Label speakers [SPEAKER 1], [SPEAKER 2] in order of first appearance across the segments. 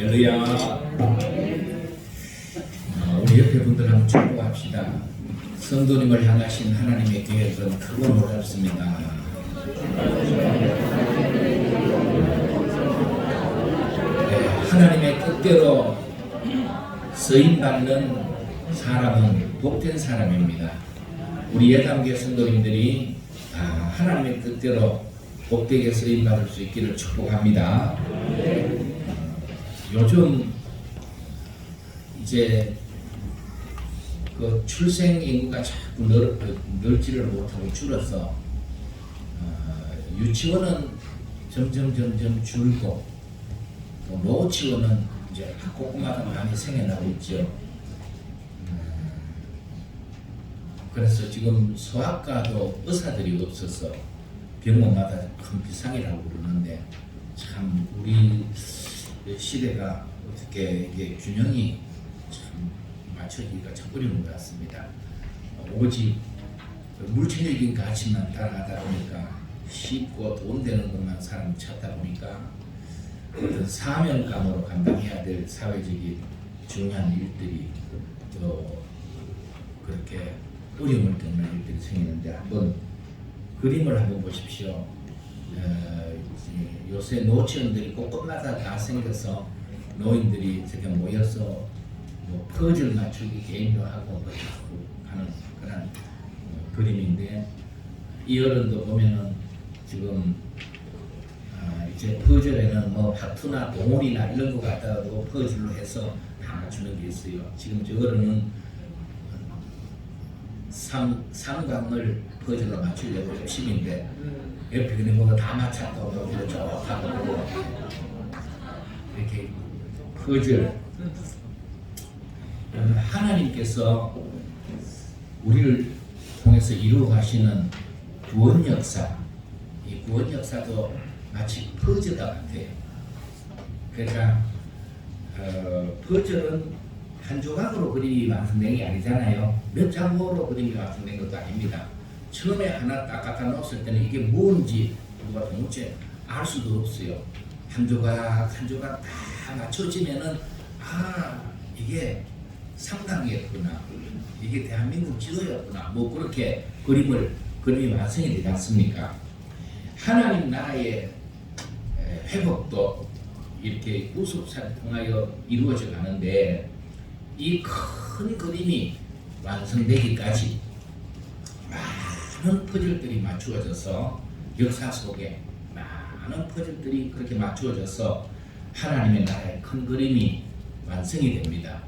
[SPEAKER 1] 할렐루야. 우리 옆에 분들 한번 축복합시다. 성도님을 향하신 하나님의 계획은 크고 놀랍습니다. 네, 하나님의 뜻대로 쓰임받는 사람은 복된 사람입니다. 우리 예담교회 성도님들이 하나님의 뜻대로 복되게 쓰임받을 수 있기를 축복합니다. 요즘 이제 그 출생 인구가 자꾸 늘지를 못하고 줄어서 유치원은 점점 줄고 또 노치원은 이제 곳곳마다 많이 생겨나고 있죠. 그래서 지금 소아과도 의사들이 없어서 병원마다 큰 비상이라고 그러는데 참 우리 시대가 어떻게 이게 균형이 참 맞춰지기가 참 어려운 것 같습니다. 오직 물질적인 가치만 따라가다 보니까 쉽고 돈 되는 것만 사람이 찾다 보니까 어떤 사명감으로 감당해야 될 사회적인 중요한 일들이 또 그렇게 어려움을 겪는 일들이 생기는데 한번 그림을 한번 보십시오. 요새 노치원들이 곳곳마다 다 생겨서 노인들이 이렇게 모여서 뭐 퍼즐 맞추기 게임도 하고 뭐 하는 그런 그림인데 이 어른도 보면은 지금 이제 퍼즐에는 뭐 하트나 동물이나 이런 거 갖다가도 퍼즐로 해서 다 맞추는 게 있어요. 지금 저 어른은 삼광을 퍼즐로 맞추려고 열심인데 옆에 그런 거다 맞췄다고 좋다고 이렇게 퍼즐. 하나님께서 우리를 통해서 이루어 가시는 구원 역사, 이 구원 역사도 마치 퍼즐과 같아요. 그러니까 퍼즐은 한 조각으로 그림이 완성된 게 아니잖아요. 몇 장으로 그림이 완성된 것도 아닙니다. 처음에 하나 딱 갖다 놓았을 때는 이게 뭔지 누가 도무지 알 수도 없어요. 한 조각 한 조각 다 맞춰지면은 이게 상당이었구나, 이게 대한민국 지도였구나, 뭐 그렇게 그림이 완성이 되지 않습니까? 하나님 나라의 회복도 이렇게 구속사를 통하여 이루어져 가는데 이 큰 그림이 완성되기까지 많은 퍼즐들이 맞추어져서 역사 속에 많은 퍼즐들이 그렇게 맞추어져서 하나님의 나라의 큰 그림이 완성이 됩니다.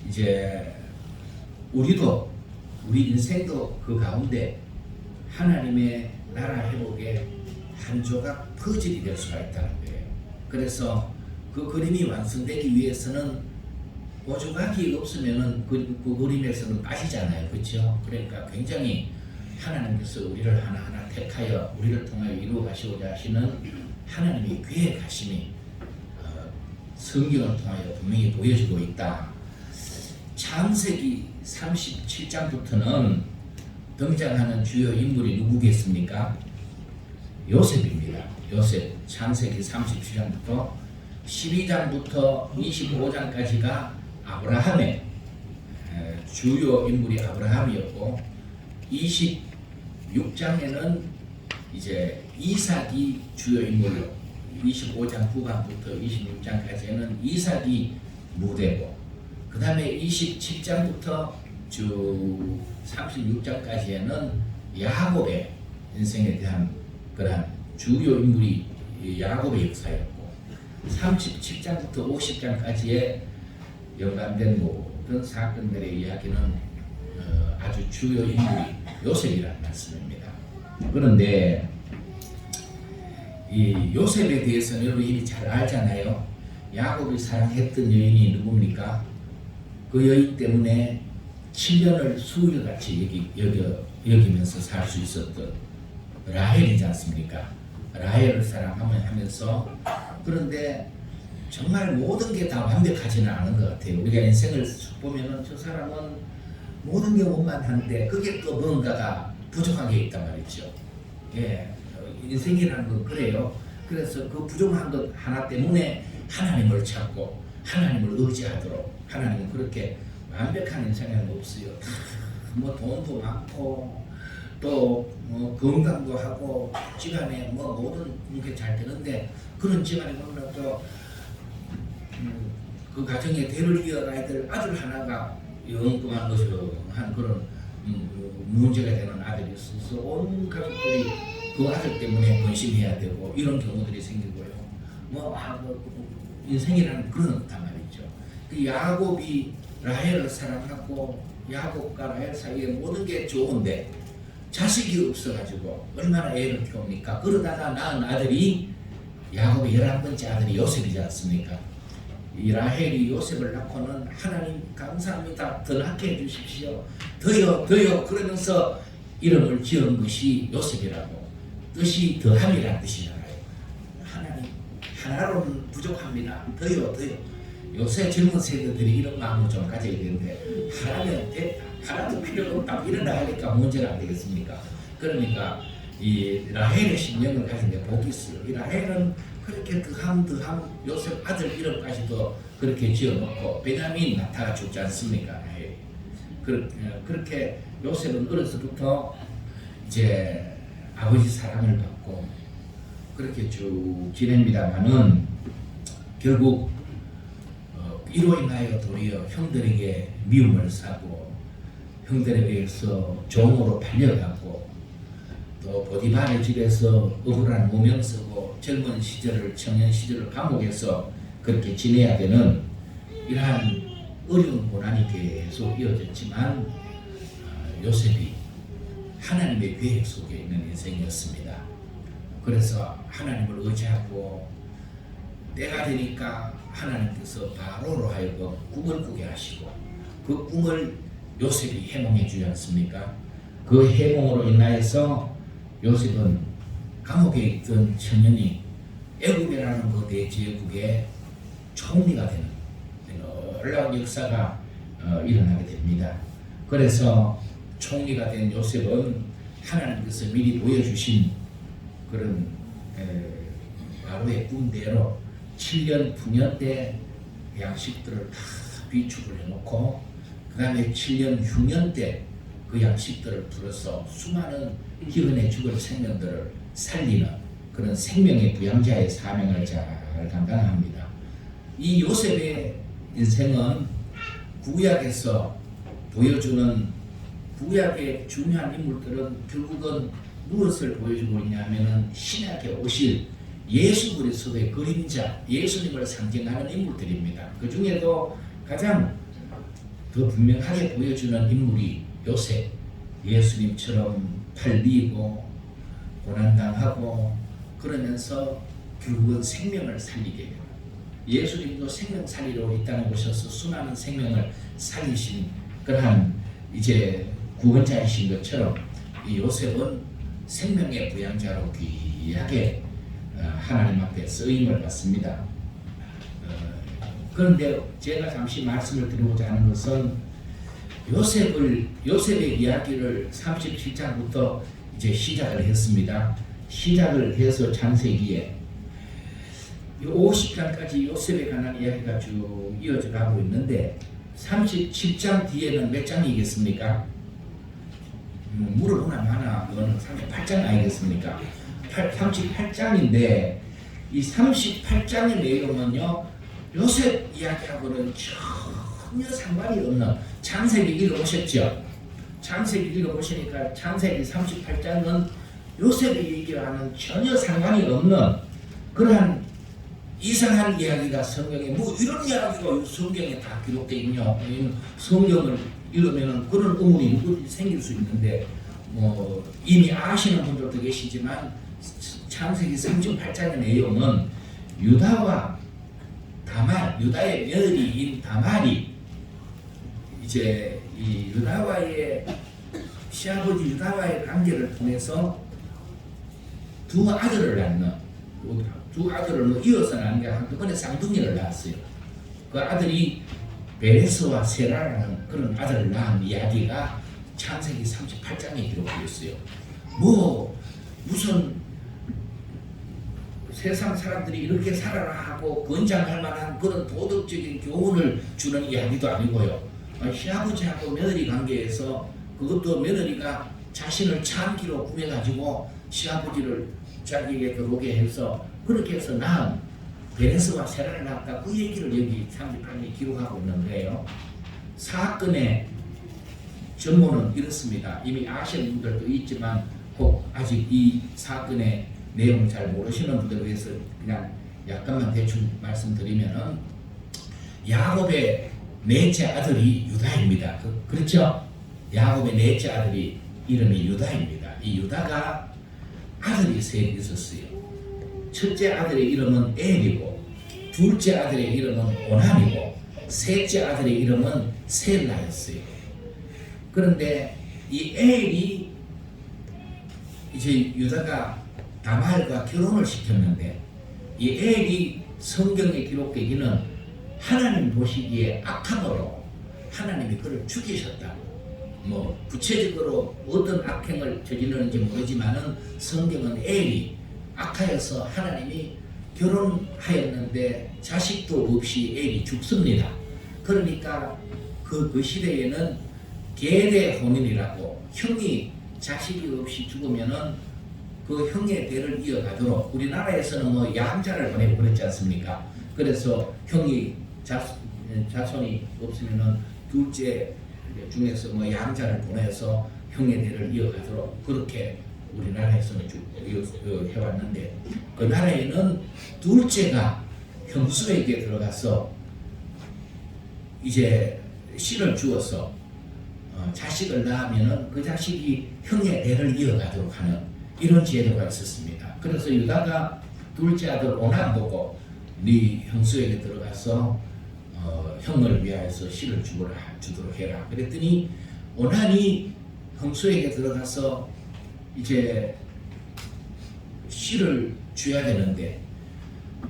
[SPEAKER 1] 이제 우리 인생도 그 가운데 하나님의 나라 회복의 한 조각 퍼즐이 될 수가 있다는 거예요. 그래서 그 그림이 완성되기 위해서는 그 조각이 없으면은 그 그림에서는 빠지잖아요, 그렇죠? 그러니까 굉장히 하나님께서 우리를 하나하나 택하여 우리를 통하여 이루어 가시고자 하시는 하나님의 계획하심이 성경을 통하여 분명히 보여지고 있다. 창세기 37장부터는 등장하는 주요 인물이 누구겠습니까? 요셉입니다. 요셉. 창세기 37장부터 12장부터 25장까지가 아브라함의 주요 인물이 아브라함이었고 26장에는 이제 이삭이 주요 인물로 25장 후반부터 26장까지는 이삭이 무대고 그 다음에 27장부터 주 36장까지에는 야곱의 인생에 대한 그러한 주요 인물이 야곱의 역사였고 37장부터 50장까지의 연관된 모든 사건들의 이야기는 아주 주요 인물이 요셉이라는 말씀입니다. 그런데 이 요셉에 대해서는 여러분 이미 잘 알잖아요. 야곱이 사랑했던 여인이 누굽니까? 그 여인 때문에 7년을 수일같이 여기면서 살 수 있었던 라헬이지 않습니까? 라헬을 사랑하면서 그런데 정말 모든 게 다 완벽하지는 않은 것 같아요. 우리가 인생을 보면은 저 사람은 모든 게 원만한데 그게 또 뭔가가 부족한 게 있단 말이죠. 예, 인생이라는 건 그래요. 그래서 그 부족한 것 하나 때문에 하나님을 찾고 하나님을 의지하도록, 하나님은 그렇게 완벽한 인생은 없어요. 뭐 돈도 많고 또뭐 건강도 하고 집안에 뭐 모든 게 잘 되는데, 그런 집안에 보면 또 그 가정에 대를 이어가야 될 아들 하나가 영금한 어서한 그런 문제가 되는 아들이 있어서 온 가족들이 그 아들 때문에 번심해야 되고 이런 경우들이 생기고요. 뭐 인생이라는 그런 것단 말이죠. 그 야곱이 라헬을 사랑하고 야곱과 라헬 사이에 모든 게 좋은데 자식이 없어가지고 얼마나 애를 키웁니까? 그러다가 낳은 아들이 야곱의 11번째 아들이 요셉이지 않습니까? 이 라헬이 요셉을 낳고는 하나님 감사합니다. 더 낳게 해주십시오. 더요 그러면서 이름을 지은 것이 요셉이라고. 뜻이 더함이라는 뜻이잖아요. 하나님 하나로는 부족합니다. 더요. 요새 젊은 세대들이 이런 마음을 좀 가져야 되는데 하나면 됐다. 하나도 필요가 없다. 이런 하니까 문제가 안 되겠습니까? 그러니까 이 라헬의 신령을 가진 데 복이 있어요. 이 라헬은 그렇게 더함 요셉 아들 이름까지도 그렇게 지어놓고 베냐민 나타가 죽지 않습니까? 그렇게 요셉은 어려서부터 이제 아버지 사랑을 받고 그렇게 쭉 지냅니다만은 결국 이로 인하여 도리어 형들에게 미움을 사고 형들에게서 종으로 팔려갔고 또 보디발의 집에서 억울한 무명 쓰고 젊은 시절을 청년 시절을 감옥에서 그렇게 지내야 되는 이러한 어려운 고난이 계속 이어졌지만 요셉이 하나님의 계획 속에 있는 인생이었습니다. 그래서 하나님을 의지하고 때가 되니까 하나님께서 바로로 하여금 꿈을 꾸게 하시고 그 꿈을 요셉이 해몽해 주지 않습니까? 그 해몽으로 인하여서 요셉은 감옥에 있던 청년이 애굽이라는 그 대제국의 총리가 되는 놀라운 역사가 일어나게 됩니다. 그래서 총리가 된 요셉은 하나님께서 미리 보여주신 그런 바로의 꿈대로 7년 풍년 때 양식들을 다 비축을 해놓고 그 다음에 7년 흉년 때 그 양식들을 풀어서 수많은 기근에 죽을 생명들을 살리는 그런 생명의 부양자의 사명을 잘 감당합니다. 이 요셉의 인생은 구약에서 보여주는 구약의 중요한 인물들은 결국은 무엇을 보여주고 있냐면은 신약에 오실 예수 그리스도의 그림자, 예수님을 상징하는 인물들입니다. 그 중에도 가장 더 분명하게 보여주는 인물이 요셉, 예수님처럼 팔리고 고난당하고 그러면서 결국은 생명을 살리게 돼요. 예수님도 생명 살리러 이 땅에 오셔서 수많은 생명을 살리신 그러한 이제 구원자이신 것처럼 이 요셉은 생명의 부양자로 귀하게 하나님 앞에 쓰임을 받습니다. 그런데 제가 잠시 말씀을 드리고자 하는 것은 요셉의 이야기를 37장부터 이제 시작을 했습니다. 시작을 해서 창세기에 50장까지 요셉에 관한 이야기가 쭉 이어져 가고 있는데 37장 뒤에는 몇 장이겠습니까? 물어보나 마나 그거는 38장 아니겠습니까? 38장인데 이 38장의 내용은요 요셉 이야기하고는 전혀 상관이 없는, 창세기 읽어보셨죠? 창세기 읽어보시니까 창세기 38장은 요셉의 얘기와는 전혀 상관이 없는 그러한 이상한 이야기가 성경에 뭐 이런 이야기가 성경에 다 기록되어 있냐, 성경을 읽으면 그런 의문이 누구든지 생길 수 있는데 뭐 이미 아시는 분들도 계시지만 창세기 38장의 내용은 유다와 다말, 유다의 며느리인 다말이 이제 이 유다와의 시아버지 유다와의 관계를 통해서 두 아들을 낳는, 두 아들을 이어서 낳은 게 한꺼번에 쌍둥이를 낳았어요. 그 아들이 베레스와 세라라는 그런 아들을 낳은 이야기가 창세기 38장에 기록되어 있어요. 뭐 무슨 세상 사람들이 이렇게 살아라 하고 권장할 만한 그런 도덕적인 교훈을 주는 이야기도 아니고요. 시아버지하고 며느리 관계에서 그것도 며느리가 자신을 참기로 구해가지고 시아버지를 자기에게 들어오게 해서 그렇게 해서 낳은 베네스와 세라를 낳았다. 그 얘기를 여기 38년에 기록하고 있는 거예요. 사건의 전모는 이렇습니다. 이미 아시는 분들도 있지만 혹 아직 이 사건의 내용을 잘 모르시는 분들을 위해서 그냥 약간만 대충 말씀드리면은 야곱의 넷째 아들이 유다입니다. 그렇죠? 야곱의 넷째 아들이 이름이 유다입니다. 이 유다가 아들이 셋 있었어요. 첫째 아들의 이름은 엘이고, 둘째 아들의 이름은 오난이고, 셋째 아들의 이름은 셀라였어요. 그런데 이 엘이 이제 유다가 다말과 결혼을 시켰는데 이 엘이 성경에 기록되기는 하나님 보시기에 악함으로 하나님이 그를 죽이셨다고. 뭐 구체적으로 어떤 악행을 저지르는지 모르지만은 성경은 엘이 악하여서 하나님이 결혼하였는데 자식도 없이 엘이 죽습니다. 그러니까 그 시대에는 계대 혼인이라고 형이 자식이 없이 죽으면은 그 형의 대를 이어가도록 우리나라에서는 뭐 양자를 보내고 그랬지 않습니까? 그래서 형이 자손이 없으면은 둘째 중에서 뭐 양자를 보내서 형의 대를 이어가도록 그렇게 우리나라에서는 해왔는데 그 나라에는 둘째가 형수에게 들어가서 이제 씨를 주어서 자식을 낳으면은 그 자식이 형의 대를 이어가도록 하는 이런 제도가 있었습니다. 그래서 유다가 둘째 아들 오난 보고 네 형수에게 들어가서 형을 위하여서 씨를 주도록 해라. 그랬더니 오난이 형수에게 들어가서 이제 씨를 줘야 되는데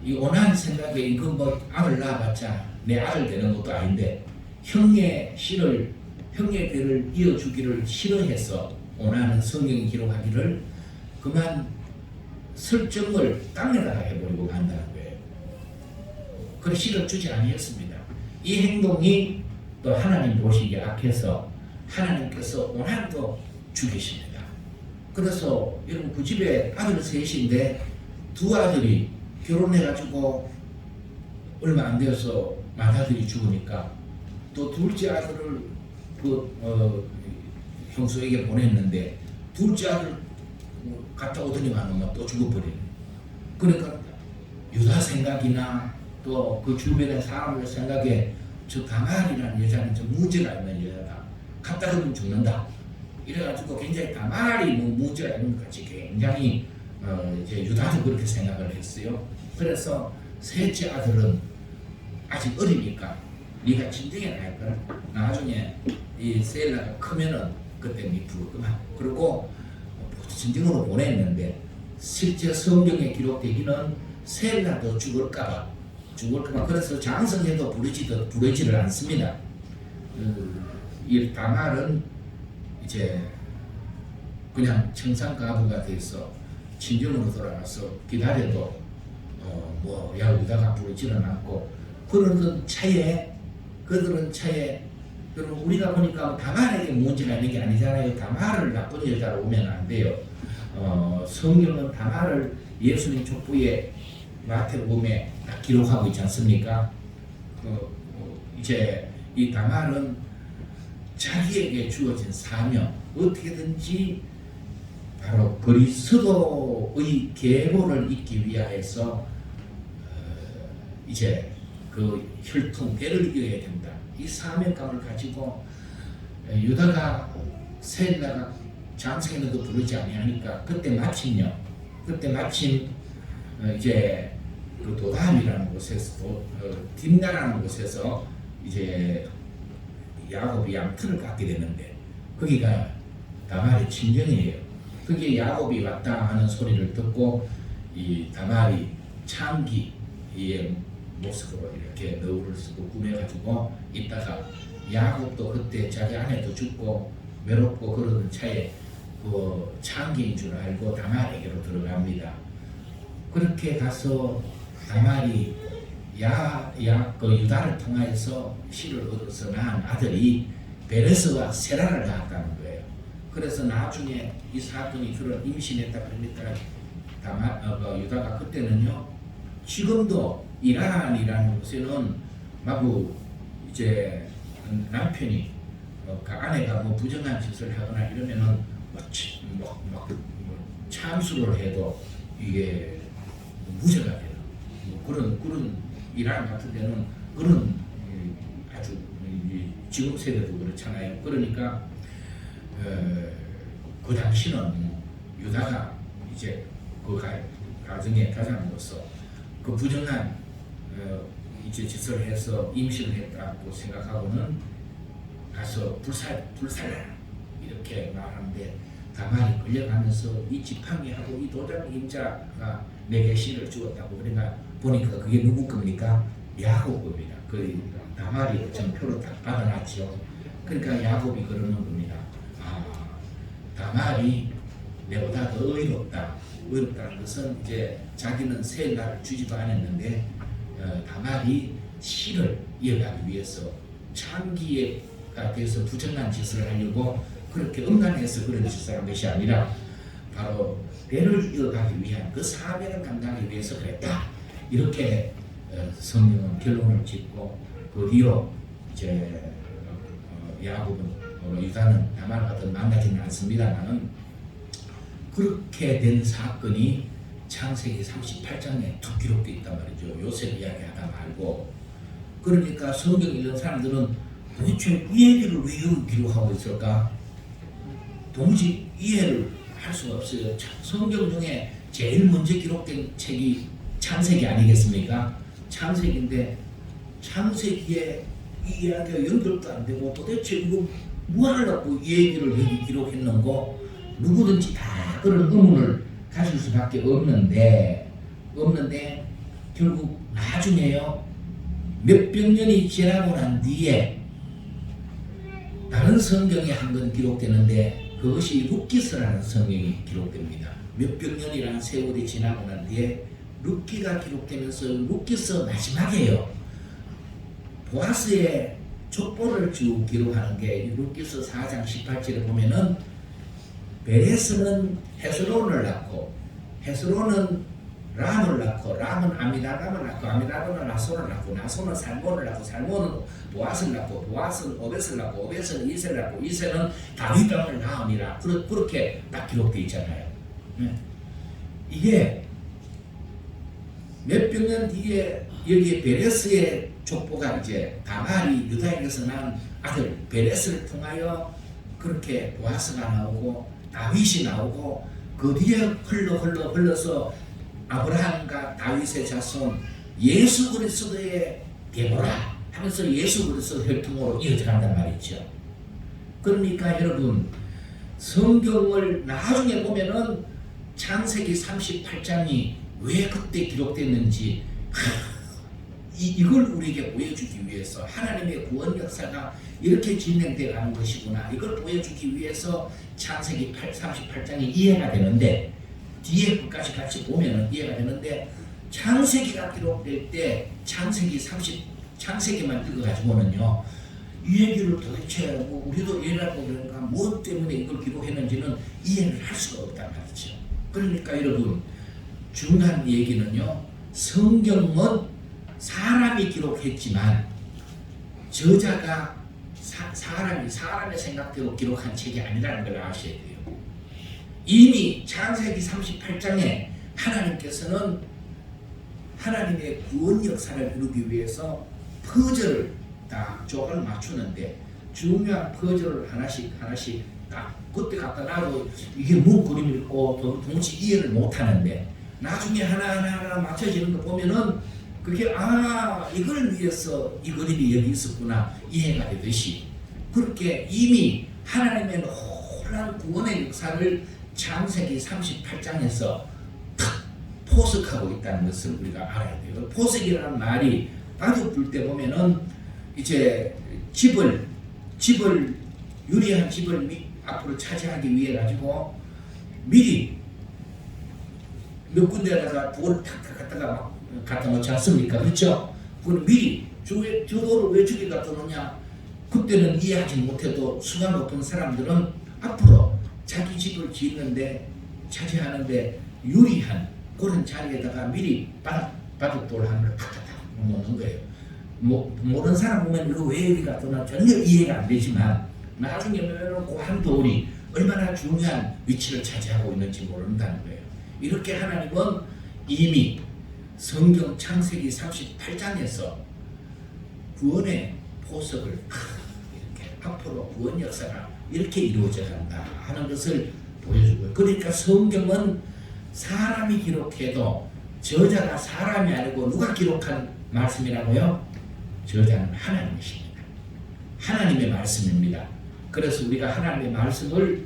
[SPEAKER 1] 이 오난 생각에 이거 뭐 아들 낳아봤자 내 아들 되는 것도 아닌데 형의 대를 이어주기를 싫어해서 오난은 성경이 기록하기를 그만 설정을 땅에다가 해버리고 간다는 거예요. 그래 씨를 주지 아니했습니다. 이 행동이 또 하나님 보시기에 악해서 하나님께서 오난도 죽이십니다. 그래서 여러분 그 집에 아들 셋인데 두 아들이 결혼해가지고 얼마 안 되어서 맏아들이 죽으니까 또 둘째 아들을 형수에게 보냈는데 둘째 아들 갔다 오더니만 또 죽어버리는. 그러니까 유다 생각이나 또 그 주변의 사람들 생각에 저 다말이라는 여자는 좀 문제가 있는 여자다. 갔다 그러면 죽는다. 이래가지고 굉장히 다말이 문제가 있는 것 같이 굉장히 이제 유다도 그렇게 생각을 했어요. 그래서 셋째 아들은 아직 어리니까 네가 진정해 날 거라. 나중에 이 셀라가 크면은 그때 네 부르구만. 그리고 진정으로 보냈는데 실제 성경에 기록되기는 셀라도 죽을까봐 그래서 장성해도 부르지를 않습니다. 이 다말은 이제 그냥 청산가부가 돼서 친정으로 돌아가서 기다려도 뭐 유다가 부르지는 않고 그들은 차에 여러분 우리가 보니까 다말에게 문제가 있는 게 아니잖아요. 다말을 나쁜 여자로 오면 안 돼요. 성경은 다말을 예수님 족보에 마태복음에 딱 기록하고 있지 않습니까? 이제 이 다말은 자기에게 주어진 사명 어떻게든지 바로 그리스도의 계보를 잇기 위하여서 이제 그 혈통 대를 이어야 된다. 이 사명감을 가지고 유다가 셀라가 장성에도 부르지 아니하니까 그때 마침 이제 그 도담이라는 곳에서 딥나라는 곳에서 이제 야곱이 양털을 갖게 되는데 거기가 다말의 친정이에요. 거기에 야곱이 왔다 하는 소리를 듣고 이 다말이 창기의 모습으로 이렇게 너울을 쓰고 꾸며가지고 있다가 야곱도 그때 자기 아내도 죽고 외롭고 그러던 차에 그 창기인 줄 알고 다말에게로 들어갑니다. 그렇게 가서 다말이 그 유다를 통하여서 씨를 얻어서 낳은 아들이 베레스와 세라를 낳았다는 거예요. 그래서 나중에 이 사건이 그런 임신했다 그러니까 유다가 그때는요, 지금도 이란이라는 곳에는 마구 이제 남편이 그 아내가 뭐 부정한 짓을 하거나 이러면은 참수를 해도 이게 무죄가 돼요. 그런 이란 같은 데는 그런 아주 지금 세대도 그렇잖아요. 그러니까 그 당시는 유다가 이제 그 가정의 가장으로서 그 부정한 이제 짓을 해서 임신을 했다고 생각하고는 가서 불살라 이렇게 말하는데 다말이 끌려가면서 이 지팡이하고 이 도장 임자가 내게 씨를 주었다고 그러니까 보니까 그게 누구 겁니까? 야곱 겁니다. 그 다말이 전표로 딱 받아놨죠. 그러니까 야곱이 그러는 겁니다. 다말이 내보다 더 의롭다는 것은 이제 자기는 세일날을 주지도 않았는데 다말이 씨를 이어가기 위해서 창기가 돼서 부정한 짓을 하려고 그렇게 음란해서 그런 짓을 한 것이 아니라 바로 배를 이어가기 위한 그 사명을 감당하기 위해서 그랬다. 이렇게 성경은 결론을 짓고 그 뒤로 이제 야곱은 유다는 다말과 더 만나지는 않습니다만은 그렇게 된 사건이 창세기 38장에 툭 기록되어 있단 말이죠. 요셉 이야기하다 말고. 그러니까 성경 읽는 사람들은 도대체 이 얘기를 왜 여기 기록하고 있을까? 도무지 이해를 할 수가 없어요. 성경 중에 제일 먼저 기록된 책이 창세기 아니겠습니까? 창세기인데 창세기에 이 이야기가 연결도 안 되고 도대체 이거 뭐 하려고 이 얘기를 여기 기록했는고 누구든지 다 그런 의문을 가질 수밖에 없는데 결국 나중에요 몇백 년이 지나고 난 뒤에 다른 성경에 한 건 기록되는데 그것이 룻기서라는 성경이 기록됩니다. 몇백 년이라는 세월이 지나고 난 뒤에 룻기가 기록되면서 룻기서 마지막이에요. 보아스의 족보를 쭉 기록하는 게 룻기서 4장 18절에 보면은 베레스는 헤스론을 낳고 헤스론은 람을 낳고 람은 아미나답을 낳고 아미나답은 나손을 낳고 나손은 살몬을 낳고 살몬은 보아스를 낳고 보아스는 오벳을 낳고 오벳은 이세를 낳고 이세는 다윗 왕을 낳으니라. 그렇게 딱 기록되어 있잖아요. 이게 몇백 년 뒤에 여기에 베레스의 족보가 이제 다말이 유다에게서 난 아들 베레스를 통하여 그렇게 보아스가 나오고 다윗이 나오고 그 뒤에 흘러서 아브라함과 다윗의 자손 예수 그리스도의 계보라 하면서 예수 그리스도 혈통으로 이어져간단 말이죠. 그러니까 여러분 성경을 나중에 보면은 창세기 38장이 왜 그때 기록됐는지 이걸 우리에게 보여주기 위해서 하나님의 구원 역사가 이렇게 진행되어 가는 것이구나 이걸 보여주기 위해서 창세기 38장이 이해가 되는데 뒤에 끝까지 같이 보면 이해가 되는데 창세기가 기록될 때 창세기만 읽어가지고는요 이 얘기를 도대체 뭐 우리도 이해하고 그러니까 뭐 때문에 이걸 기록했는지는 이해를 할 수가 없단 말이죠. 그러니까 여러분 중요한 얘기는요 성경은 사람이 기록했지만 저자가 사람의 생각대로 기록한 책이 아니라는 걸 아셔야 돼요. 이미 창세기 38장에 하나님께서는 하나님의 구원 역사를 이루기 위해서 퍼즐을 다 조각을 맞추는데 중요한 퍼즐을 하나씩 딱 그때 갖다 놔도 이게 뭔 그림일고 동시 이해를 못하는데 나중에 하나하나 맞춰지는 거 보면은 그게 이걸 위해서 이 그림이 여기 있었구나 이해가 되듯이 그렇게 이미 하나님의 놀라운 구원의 역사를 창세기 38장에서 탁 포석하고 있다는 것을 우리가 알아야 돼요. 포석이라는 말이 바둑 둘 때 보면은 이제 집을 유리한 집을 앞으로 차지하기 위해 가지고 미리 몇 군데다가 돌을 탁탁 갖다가 막 갖다 놓지 않습니까? 그렇죠? 그건 미리 저 돌을 왜 저기 갖다 놓냐? 그때는 이해하지 못해도 수가 높은 사람들은 앞으로 자기 집을 짓는데 차지하는데 유리한 그런 자리에다가 미리 바둑돌 하나를 탁탁탁 놓는 거예요. 모르는 사람 보면 이거 왜 여기 갖다 놔 전혀 이해가 안 되지만 나중에 보면 그 한 돌이 얼마나 중요한 위치를 차지하고 있는지 모른다는 거예요. 이렇게 하나님은 이미 성경 창세기 38장에서 구원의 보석을 이렇게 앞으로 구원 역사가 이렇게 이루어져 간다 하는 것을 보여주고요. 그러니까 성경은 사람이 기록해도 저자가 사람이 아니고 누가 기록한 말씀이라고요? 저자는 하나님이십니다. 하나님의 말씀입니다. 그래서 우리가 하나님의 말씀을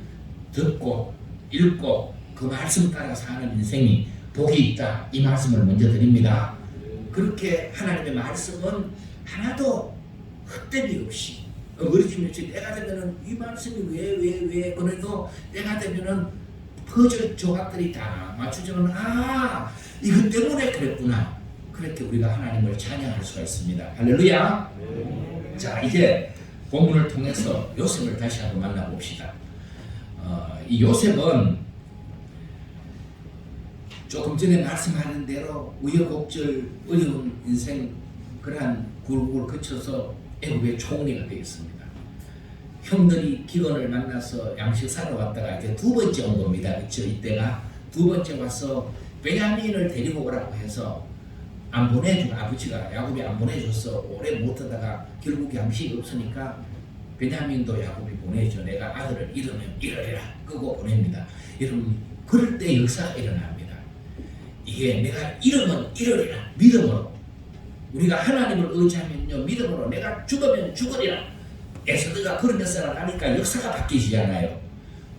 [SPEAKER 1] 듣고 읽고 그 말씀 따라 사는 인생이 복이 있다. 이 말씀을 먼저 드립니다. 그렇게 하나님의 말씀은 하나도 헛됨이 없이 어리짐없이 때가 되면은 이 말씀이 왜 그래도 때가 되면은 퍼즐 조각들이 다 맞추자면 아 이것 때문에 그랬구나. 그렇게 우리가 하나님을 찬양할 수가 있습니다. 할렐루야. 자 이제 본문을 통해서 요셉을 다시 한번 만나봅시다. 이 요셉은 조금 전에 말씀하는 대로 우여곡절 어려운 인생 그러한 굴곡을 거쳐서 애국의 총리가 되겠습니다. 형들이 기근을 만나서 양식 사러 왔다가 이제 두 번째 온 겁니다. 그렇죠? 이때가 두 번째 와서 베냐민을 데리고 오라고 해서 안 보내주고 아버지가 야곱이 안 보내줘서 오래 못 하다가 결국 양식이 없으니까 베냐민도 야곱이 보내줘. 내가 아들을 잃으면 이러리라 끄고 보냅니다. 여러분 그럴 때 역사가 일어납니다. 이게 내가 잃으면 이러리라 믿음으로 우리가 하나님을 의지하면요 믿음으로 내가 죽으면 죽으리라 에스더가 그런 역사를 하니까 역사가 바뀌지않아요.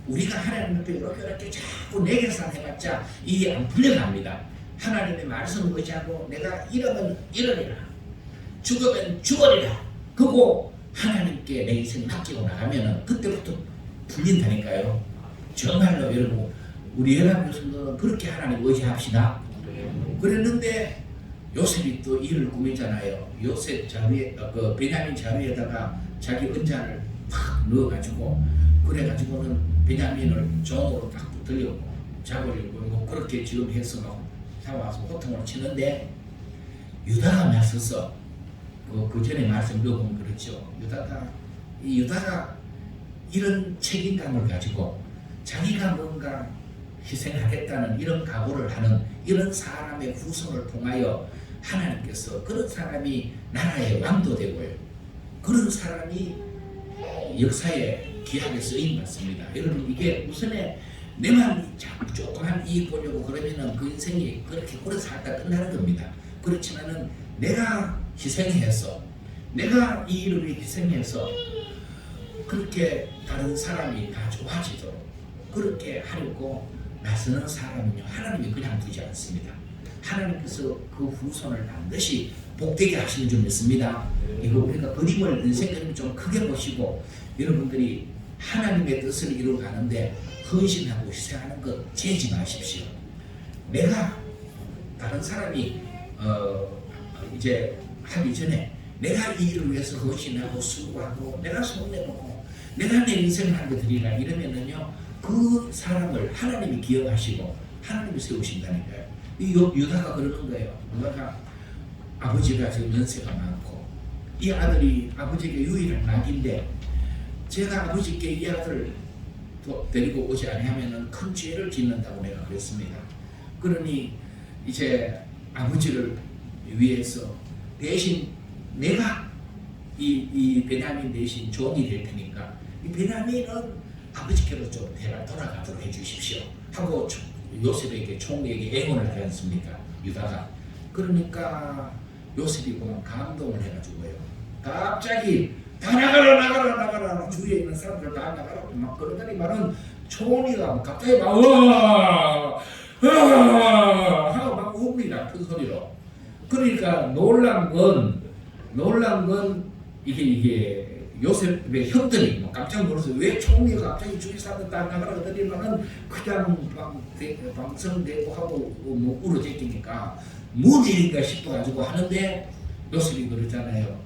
[SPEAKER 1] 우리가 하나님 앞에 이렇게 자꾸 내계산 해봤자 이게 안 풀려갑니다. 하나님의 말씀을 의지하고 내가 잃으면 이러리라 죽으면 죽으리라 그거 하나님께 내 인생 맡기고 나가면은 그때부터 풀린다니까요. 정말로 여러분 우리 연합 교수들은 그렇게 하나님 의지합시다. 그랬는데 요셉이 또 일을 꾸미잖아요. 요셉 자루에 그 베냐민 자루에다가 자기 은자를 팍 넣어가지고 그래가지고는 베냐민을 종으로 딱 붙들려고 잡으려고 뭐 그렇게 지금 해서 막 잡아와서 호통을 치는데 유다가 맞서서 그 전에 말씀 읽어보면 그렇죠. 유다가 이런 책임감을 가지고 자기가 뭔가 희생하겠다는 이런 각오를 하는 이런 사람의 후손을 통하여 하나님께서 그런 사람이 나라의 왕도 되고요. 그런 사람이 역사에 귀하게 쓰임 받습니다. 여러분 이게 우선에 내만 자꾸 조그만 이익 보려고 그러면은 그 인생이 그렇게 오래 살다 끝나는 겁니다. 그렇지만은 내가 희생해서 내가 이 일을 위해 희생해서 그렇게 다른 사람이 다 좋아지도록 그렇게 하려고 나서는 사람은요 하나님이 그냥 두지 않습니다. 하나님께서 그 후손을 반드시 복되게 하시는 줄 믿습니다. 이거 우리가 그림을 인생 그림 좀 크게 보시고 여러분들이 하나님의 뜻을 이루어가는데 헌신하고 희생하는 것 재지 마십시오. 내가 다른 사람이 이제 하기 전에 내가 이 일을 위해서 헌신하고 수고하고 내가 손내보고 내가 내 인생을 하게 드리라 이러면은요 그 사람을 하나님이 기억하시고 하나님이 세우신다니까요. 이 유다가 그러는 거예요. 유다가 아버지가 지금 연세가 많고 이 아들이 아버지에게 유일한 낙인데 제가 아버지께 이 아들을 데리고 오지 아니하면은 큰 죄를 짓는다고 내가 그랬습니다. 그러니 이제 아버지를 위해서 대신 내가 이 베냐민 대신 종이 될 테니까 이 베냐민은 아버지께로 좀 돌아가도록 해주십시오 하고 요셉에게 총리에게 애원을 하지 않습니까? 유다가. 그러니까 요셉이 보면 감동을 해가지고요 갑자기 다 나가라 주위에 있는 사람들 다 나가라 막 그러더니 말은 총리가 갑자기 막 하고 막 웁니다 큰 소리로. 그러니까 놀란 건 이게 요셉의 형들이 뭐 깜짝 놀라서 왜 총리가 갑자기 주위 사람들 다 나가라 그러더니만은 그냥 방성되고 하고 뭐 울어제끼니까 뭔 일인가 싶어가지고 하는데 요셉이 그러잖아요.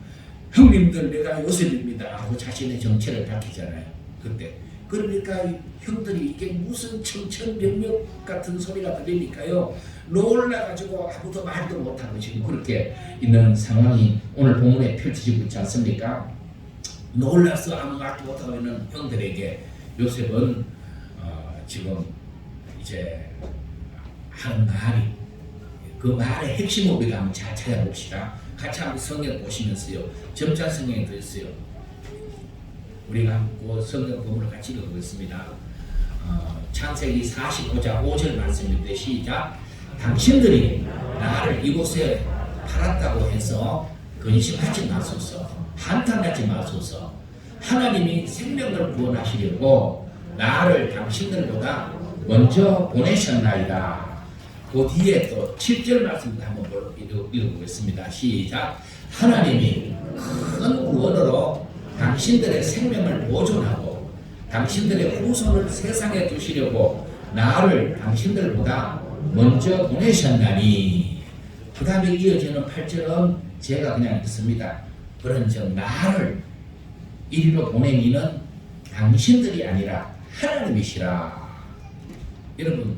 [SPEAKER 1] 형님들 내가 요셉입니다 하고 자신의 정체를 밝히잖아요. 그때 그러니까 형들이 이게 무슨 청천벽력 같은 소리가 들리니까요 놀라가지고 아무도 말도 못하고 지금 그렇게 있는 상황이 오늘 본문에 펼쳐지고 있지 않습니까? 놀라서 아무 말도 못하고 있는 형들에게 요셉은 지금 이제 하는 말이 그 말의 핵심을 우리가 한번 잘 찾아봅시다. 같이 한번 성경 보시면서요. 점자 성경에 들어있어요. 우리가 그 성경 본문을 같이 읽어보겠습니다. 창세기 45장 5절 말씀인데 시작. 당신들이 나를 이곳에 팔았다고 해서 근심하지 마소서. 한탄하지 마소서. 하나님이 생명을 구원하시려고 나를 당신들보다 먼저 보내셨나이다. 그 뒤에 또 7절 말씀도 한번 읽어보겠습니다. 시작. 하나님이 큰 구원으로 당신들의 생명을 보존하고 당신들의 후손을 세상에 두시려고 나를 당신들보다 먼저 보내셨나니. 그 다음에 이어지는 8절은 제가 그냥 읽습니다. 그런즉 나를 이리로 보낸 이는 당신들이 아니라 하나님이시라. 여러분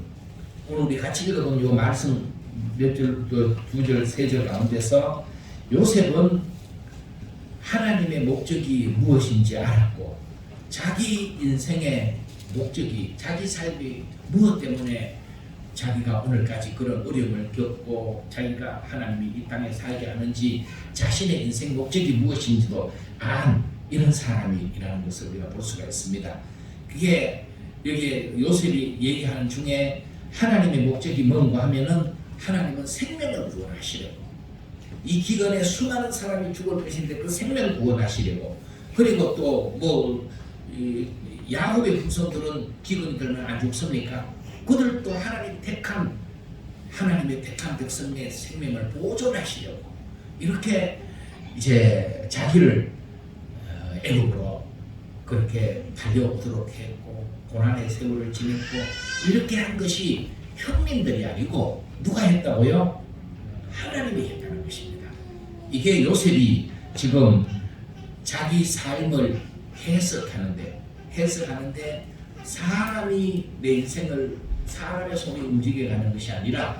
[SPEAKER 1] 오늘 우리 같이 읽어본 이 말씀 몇 절, 두 절, 세 절 가운데서 요셉은 하나님의 목적이 무엇인지 알았고 자기 인생의 목적이 자기 삶이 무엇 때문에 자기가 오늘까지 그런 어려움을 겪고 자기가 하나님이 이 땅에 살게 하는지 자신의 인생 목적이 무엇인지도 안 이런 사람이라는 것을 우리가 볼 수가 있습니다. 그게 여기 요셉이 얘기하는 중에 하나님의 목적이 뭔가 하면은 하나님은 생명을 구원하시려고 이 기근에 수많은 사람이 죽을 것인데 그 생명을 구원하시려고 그리고 또 뭐 야곱의 후손들은 기근이 들면 안 죽습니까? 그들도 하나님의 택한 백성의 생명을 보존하시려고 이렇게 이제 자기를 애굽으로 그렇게 달려오도록 했고 고난의 세월을 지냈고 이렇게 한 것이 형님들이 아니고 누가 했다고요? 하나님이 했다는 것입니다. 이게 요셉이 지금 자기 삶을 해석하는데 사람이 내 인생을 사람의 손이 움직여가는 것이 아니라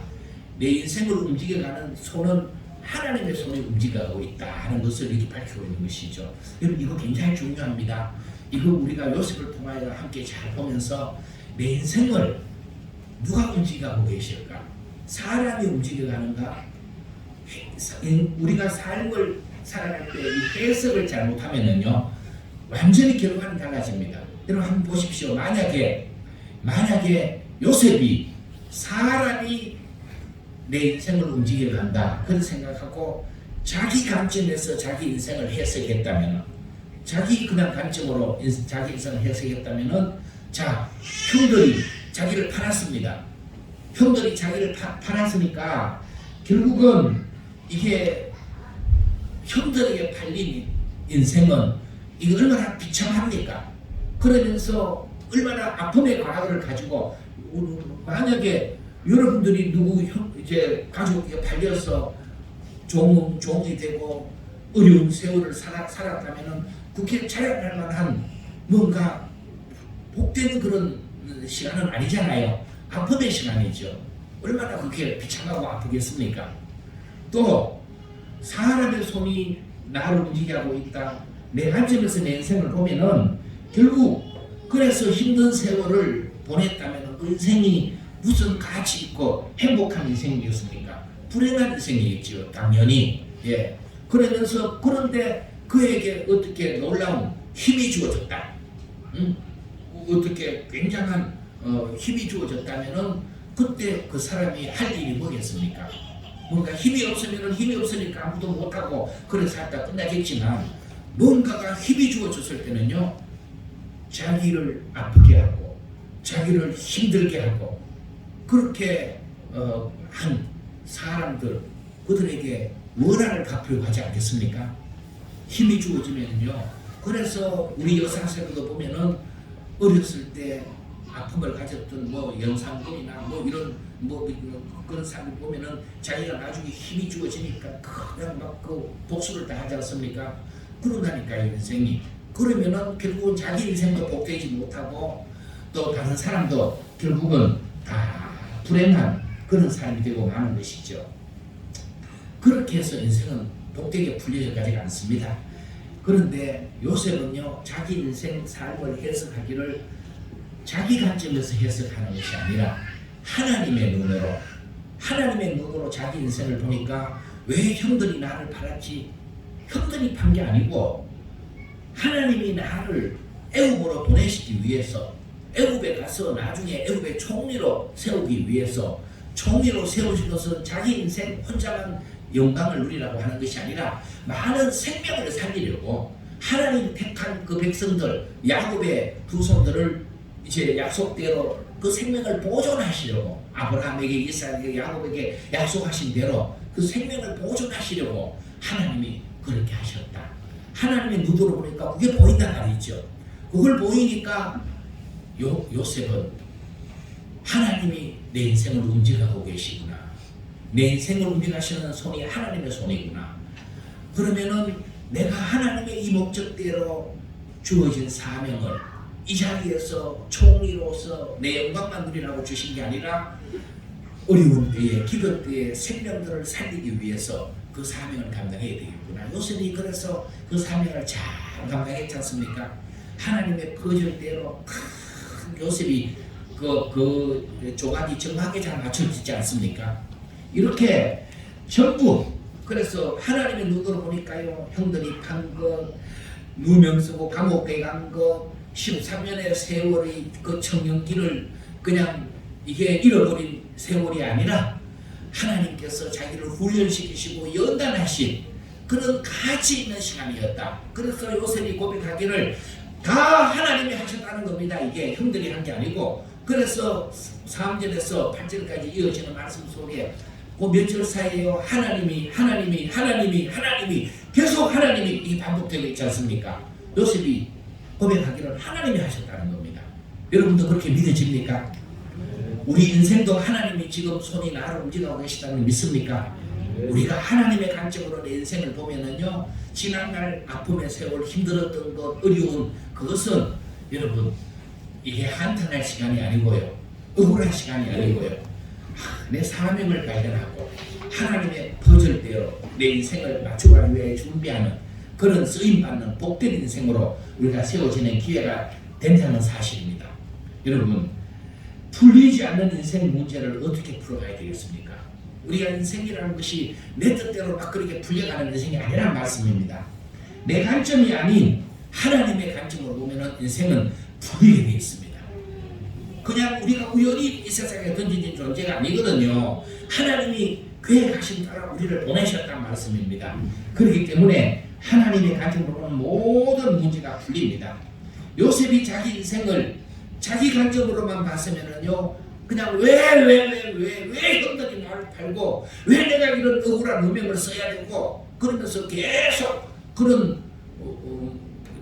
[SPEAKER 1] 내 인생을 움직여가는 손은 하나님의 손이 움직여가고 있다 하는 것을 이렇게 밝히고 있는 것이죠. 여러분 이거 굉장히 중요합니다. 이거 우리가 요셉을 통하여 함께 잘 보면서 내 인생을 누가 움직여가고 계실까? 사람이 움직여가는가? 우리가 삶을 살아갈 때 이 해석을 잘못하면은요 완전히 결과는 달라집니다. 여러분 한번 보십시오. 만약에 요셉이 사람이 내 인생을 움직여간다 그런 생각하고 자기 관점에서 자기 인생을 해석했다면 자기 그냥 관점으로 자기 인생을 해석했다면은 자 형들이 자기를 팔았습니다. 형들이 자기를 팔았으니까 결국은 이게 형들에게 팔린 인생은 이거 얼마나 비참합니까? 그러면서 얼마나 아픔의 과거를 가지고 만약에 여러분들이 누구 이제 가족에게 팔려서 종이 되고 어려운 세월을 살았다면은 그렇게 자랑할 만한 뭔가 복된 그런 시간은 아니잖아요. 아픔의 시간이죠. 얼마나 그렇게 비참하고 아프겠습니까? 또 사람의 손이 나를 움직이고 있다. 내 관점에서 내 인생을 보면은 결국 그래서 힘든 세월을 보냈다면 인생이 무슨 가치 있고 행복한 인생이었습니까? 불행한 인생이겠죠. 당연히. 예. 그러면서 그런데 그에게 어떻게 놀라운 힘이 주어졌다. 어떻게 굉장한 힘이 주어졌다면은 그때 그 사람이 할 일이 뭐겠습니까? 뭔가 힘이 없으면은 힘이 없으니까 아무도 못하고 그래 살다 끝나겠지만 뭔가가 힘이 주어졌을 때는요 자기를 아프게 하고 자기를 힘들게 하고 그렇게 한 사람들 그들에게 원한을 갚으려고 하지 않겠습니까? 힘이 주어지면요 그래서 우리 여사생도 보면은 어렸을 때 아픔을 가졌던 뭐 영상군이나 뭐 이런 뭐 그런 사람들 보면은 자기가 나중에 힘이 주어지니까 그냥 막 그 복수를 다 하지 않습니까? 그런다니까요, 인생이. 그러면은 결국은 자기 인생도 복되지 못하고 또 다른 사람도 결국은 다 불행한 그런 사람이 되고 마는 것이죠. 그렇게 해서 인생은 복되게 풀려가지가 않습니다. 그런데 요셉은요, 자기 인생 삶을 해석하기를 자기 관점에서 해석하는 것이 아니라 하나님의 눈으로 자기 인생을 보니까 왜 형들이 나를 팔았지? 형들이 판 게 아니고 하나님이 나를 애굽으로 보내시기 위해서, 애굽에 가서 나중에 애굽의 총리로 세우기 위해서, 총리로 세우신 것은 자기 인생 혼자만 영광을 누리라고 하는 것이 아니라 많은 생명을 살리려고 하나님 택한 그 백성들, 야곱의 후손들을 이제 약속대로 그 생명을 보존하시려고, 아브라함에게, 이삭에게, 야곱에게 약속하신 대로 그 생명을 보존하시려고 하나님이 그렇게 하셨다. 하나님의 눈으로 보니까 그게 보인단 말이죠. 그걸 보이니까 요셉은 하나님이 내 인생을 움직이고 계시구나, 내 인생을 움직이시는 손이 하나님의 손이구나, 그러면은 내가 하나님의 이 목적대로 주어진 사명을 이 자리에서 총리로서 내 영광만 누리라고 주신 게 아니라 어려운 때에, 기도 때에 생명들을 살리기 위해서 그 사명을 감당해야 되겠구나. 요셉이 그래서 그 사명을 잘 감당했지 않습니까? 하나님의 거절대로 요셉이 그 조각이 정확하게 잘 맞춰지지 않습니까? 이렇게 전부, 그래서 하나님의 눈으로 보니까요, 형들이 판 것, 누명 쓰고 감옥에 간 것, 13년의 세월이 그 청년기를 그냥 이게 잃어버린 세월이 아니라 하나님께서 자기를 훈련시키시고 연단하신 그런 가치 있는 시간이었다. 그래서 요셉이 고백하기를 다 하나님이 하셨다는 겁니다. 이게 형들이 한 게 아니고. 그래서 3절에서 8절까지 이어지는 말씀 속에 그 몇 절 사이에요, 하나님이 계속 하나님이 이 반복되고 있지 않습니까? 요셉이 고백하기를 하나님이 하셨다는 겁니다. 여러분도 그렇게 믿어집니까? 우리 인생도 하나님이 지금 손이 나를 움직이고 계시다는 걸 믿습니까? 우리가 하나님의 관점으로 내 인생을 보면은요, 지난날 아픔의 세월, 힘들었던 것, 어려운 그것은 여러분 이게 한탄할 시간이 아니고요, 억울한 시간이 아니고요, 내 사명을 발견하고 하나님의 퍼즐대로 내 인생을 맞춰가기 위해 준비하는 그런 쓰임받는 복된 인생으로 우리가 세워지는 기회가 된다는 사실입니다. 여러분, 풀리지 않는 인생 문제를 어떻게 풀어가야 되겠습니까? 우리가 인생이라는 것이 내 뜻대로 막 그렇게 풀려가는 인생이 아니라는 말씀입니다. 내 관점이 아닌 하나님의 관점으로 보면 인생은 풀리게 되어 있습니다. 그냥 우리가 우연히 이 세상에 던진 존재가 아니거든요. 하나님이 계획하신 따라 우리를 보내셨다는 말씀입니다. 그렇기 때문에 하나님의 관점으로 보는 모든 문제가 풀립니다. 요셉이 자기 인생을 자기 관점으로만 봤으면은요, 그냥 왜 형들이 나를 팔고 왜 내가 이런 억울한 누명을 써야 되고 그러면서 계속 그런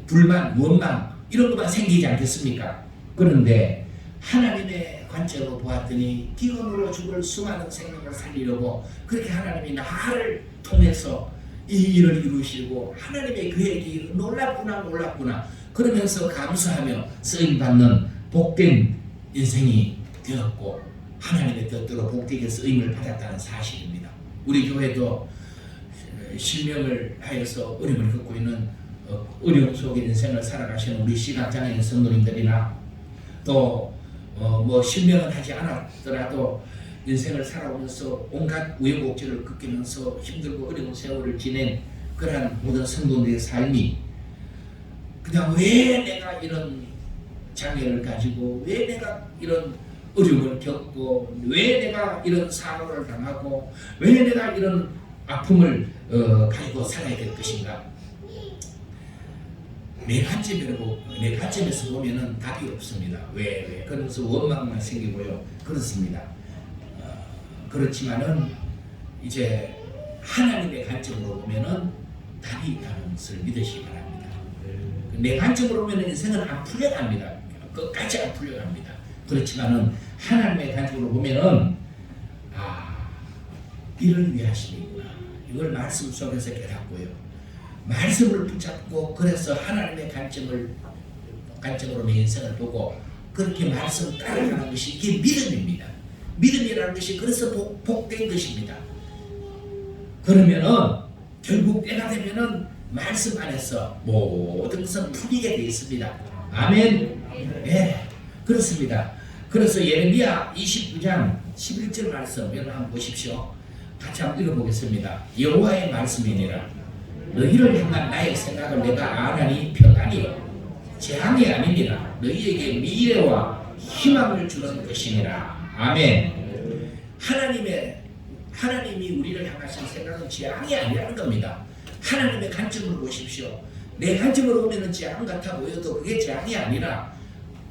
[SPEAKER 1] 불만, 원망 이런 것만 생기지 않겠습니까? 그런데 하나님의 관점으로 보았더니 기근으로 죽을 수많은 생명을 살리려고 그렇게 하나님이 나를 통해서 이 일을 이루시고 하나님의 계획이 놀랍구나 그러면서 감사하며 쓰임받는 복된 인생이 되었고 하나님의 뜻대로 복되게 쓰임을 받았다는 사실입니다. 우리 교회도 실명을 하여서 어려움을 겪고 있는 어려움 속에 인생을 살아가시는 우리 시각장애인 성도님들이나 또 뭐 실명은 하지 않았더라도 인생을 살아오면서 온갖 우여곡절을 겪으면서 힘들고 어려운 세월을 지낸 그러한 모든 성도들의 삶이 그냥 왜 내가 이런 장애를 가지고 왜 내가 이런 어려움을 겪고 왜 내가 이런 사고를 당하고 왜 내가 이런 아픔을 가지고 살아야 될 것인가? 내 관점에서 보면은 답이 없습니다. 왜? 그러면서 원망만 생기고요. 그렇습니다. 그렇지만은 이제 하나님의 관점으로 보면은 답이 있다는 것을 믿으시기 바랍니다. 내 관점으로 보면 인생은 안 풀려갑니다. 끝까지 안 풀려갑니다. 그렇지만은 하나님의 관점으로 보면은 이를 위하시는구나. 이걸 말씀 속에서 깨닫고요. 말씀을 붙잡고 그래서 하나님의 관점으로 내 인생을 보고 그렇게 말씀 따라가는 것이 이게 믿음입니다. 믿음이라는 것이 그래서 복된 것입니다. 그러면은 결국 때가 되면은 말씀 안에서 모든 것은 풀리게 되어 있습니다. 아멘. 네, 그렇습니다. 그래서 예레미야 29장 11절 말씀 여러분 한번 보십시오. 같이 한번 읽어보겠습니다. 여호와의 말씀이니라. 너희를 향한 나의 생각을 내가 아나니 평안이요 재앙이 아니니라. 너희에게 미래와 희망을 주는 것이니라. 아멘. 하나님이 우리를 향하신 생각은 재앙이 아니라는 겁니다. 하나님의 관점으로 보십시오. 내 관점으로 보면 재앙 같아 보여도 그게 재앙이 아니라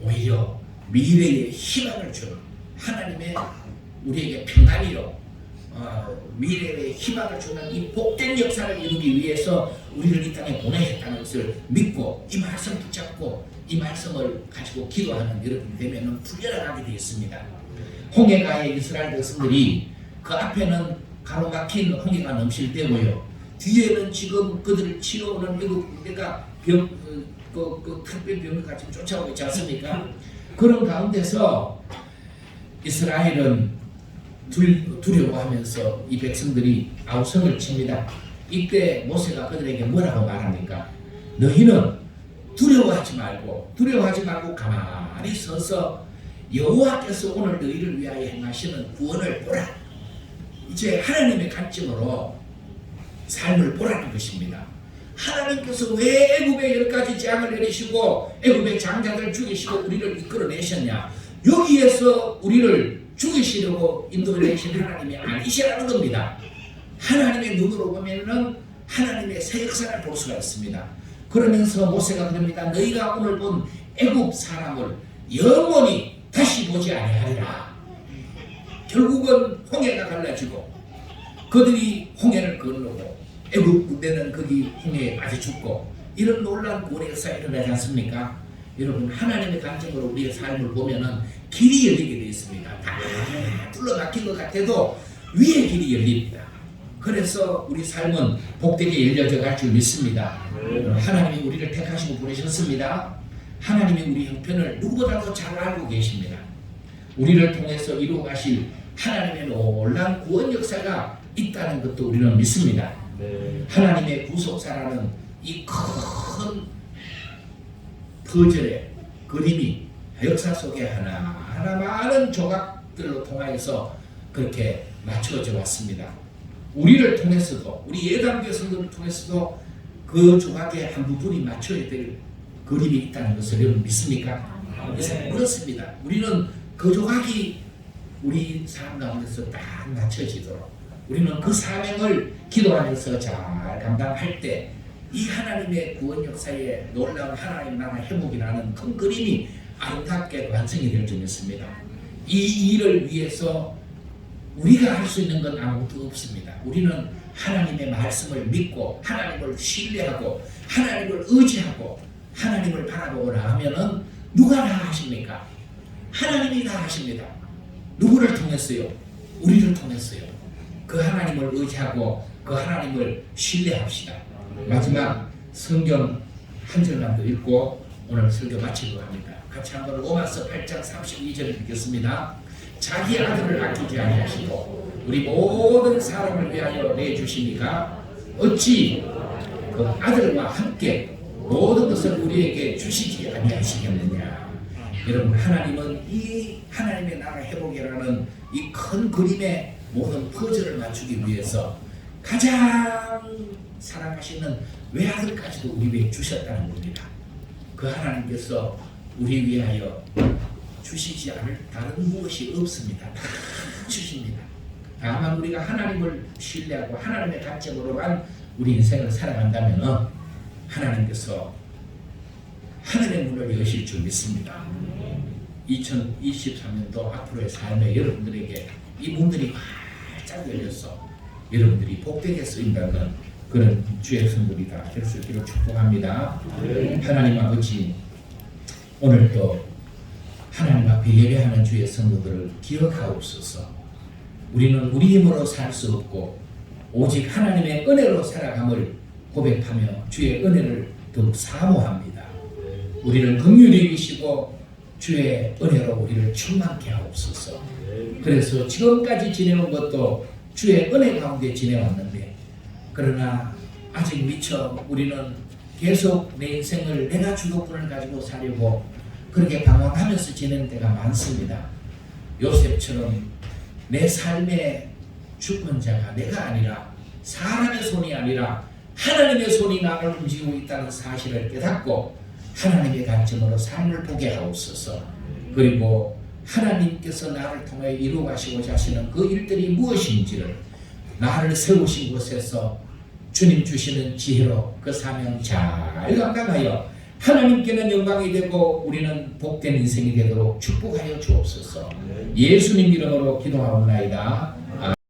[SPEAKER 1] 오히려 미래의 희망을 주는 하나님의 우리에게 평안이요 미래의 희망을 주는 이 복된 역사를 이루기 위해서 우리를 이 땅에 보내셨다는 것을 믿고 이 말씀 붙잡고 이 말씀을 가지고 기도하는 여러분이 되면 풀려나가게 되었습니다. 홍해가의 이스라엘 백성들이 그 앞에는 가로막힌 홍해가 넘칠 때고요. 뒤에는 지금 그들을 치러오는 내가 특별병을 지금 쫓아오고 있지 않습니까? 그런 가운데서 이스라엘은 두려워하면서 이 백성들이 아우성을 칩니다. 이때 모세가 그들에게 뭐라고 말합니까? 너희는 두려워하지 말고 가만히 서서 여호와께서 오늘 너희를 위하여 행하시는 구원을 보라. 이제 하나님의 관점으로 삶을 보라는 것입니다. 하나님께서 왜 애굽에 10가지 재앙을 내리시고 애굽의 장자들 죽이시고 우리를 이끌어내셨냐? 여기에서 우리를 죽이시려고 인도내신 하나님이 아니시라는 겁니다. 하나님의 눈으로 보면은 하나님의 새 역사를 볼 수가 있습니다. 그러면서 모세가 그럽니다. 너희가 오늘 본 애굽 사람을 영원히 다시 보지 아니하리라. 결국은 홍해가 갈라지고 그들이 홍해를 건너고 애굽 군대는 거기 홍해에 빠져 죽고 이런 놀라운 구원의 역사가 일어나지 않습니까? 여러분 하나님의 관점으로 우리의 삶을 보면은 길이 열리게 되어 있습니다. 다 둘러막힌 것 같아도 위에 길이 열립니다. 그래서 우리 삶은 복되게 열려져 갈 줄 믿습니다. 하나님이 우리를 택하시고 보내셨습니다. 하나님이 우리 형편을 누구보다도 잘 알고 계십니다. 우리를 통해서 이루어 가실 하나님의 놀라운 구원 역사가 있다는 것도 우리는 믿습니다. 하나님의 구속사라는 이 큰 퍼즐의 그림이 역사 속에 하나하나 많은 조각들로 통하여서 그렇게 맞춰져 왔습니다. 우리를 통해서도 우리 예당교성들을 통해서도 그 조각의 한 부분이 맞춰야 될 그림이 있다는 것을 여러분 믿습니까? 그렇습니다. 우리는 그 조각이 우리 삶 가운데서 딱 맞춰지도록 우리는 그 사명을 기도하면서 잘 감당할 때 이 하나님의 구원 역사에 놀라운 하나님 나라 회복이라는 큰 그림이 아름답게 완성이 될 줄 믿습니다. 이 일을 위해서 우리가 할 수 있는 건 아무것도 없습니다. 우리는 하나님의 말씀을 믿고 하나님을 신뢰하고 하나님을 의지하고 하나님을 바라보거나 하면은 누가 다 하십니까? 하나님이 다 하십니다. 누구를 통했어요? 우리를 통했어요. 그 하나님을 의지하고 그 하나님을 신뢰합시다. 마지막 성경 한 절만 더 읽고 오늘 설교 마치려고 합니다. 같이 한번 로마서 8장 32절을 읽겠습니다. 자기 아들을 아끼지 아니하시고 우리 모든 사람을 위하여 내주시니까 어찌 그 아들과 함께 모든 것을 우리에게 주시지 아니하시겠느냐. 여러분 하나님은 이 하나님의 나라 회복이라는 이 큰 그림의 모든 퍼즐을 맞추기 위해서 가장 사랑하시는 외아들까지도 우리 위해 주셨다는 겁니다. 그 하나님께서 우리 위하여 주시지 않을 다른 무엇이 없습니다. 다 주십니다. 다만 우리가 하나님을 신뢰하고 하나님의 관점으로만 우리 인생을 살아간다면 하나님께서 하늘의 문을 여실 줄 믿습니다. 2023년도 앞으로의 삶에 여러분들에게 이 문들이 활짝 열려서 여러분들이 복되게 쓰인다는 그런 주의 성들이 다 될 수 있기를 축복합니다. 하나님 아버지, 오늘도 하나님 앞에 예배하는 주의 성도들을 기억하옵소서. 우리는 우리 힘으로 살 수 없고 오직 하나님의 은혜로 살아감을 고백하며 주의 은혜를 더욱 사모합니다. 우리를 긍휼히 여기시고 주의 은혜로 우리를 충만케 하옵소서. 그래서 지금까지 지내온 것도 주의 은혜 가운데 지내왔는데, 그러나 아직 미처 우리는 계속 내 인생을 내가 주도권을 가지고 살려고 그렇게 방황하면서 지내는 때가 많습니다. 요셉처럼 내 삶의 주권자가 내가 아니라 사람의 손이 아니라 하나님의 손이 나를 움직이고 있다는 사실을 깨닫고 하나님의 관점으로 삶을 보게 하옵소서. 그리고 하나님께서 나를 통해 이루어가시고자 하시는 그 일들이 무엇인지를 나를 세우신 곳에서 주님 주시는 지혜로 그 사명 잘 감당하여 하나님께는 영광이 되고 우리는 복된 인생이 되도록 축복하여 주옵소서. 예수님 이름으로 기도하옵나이다.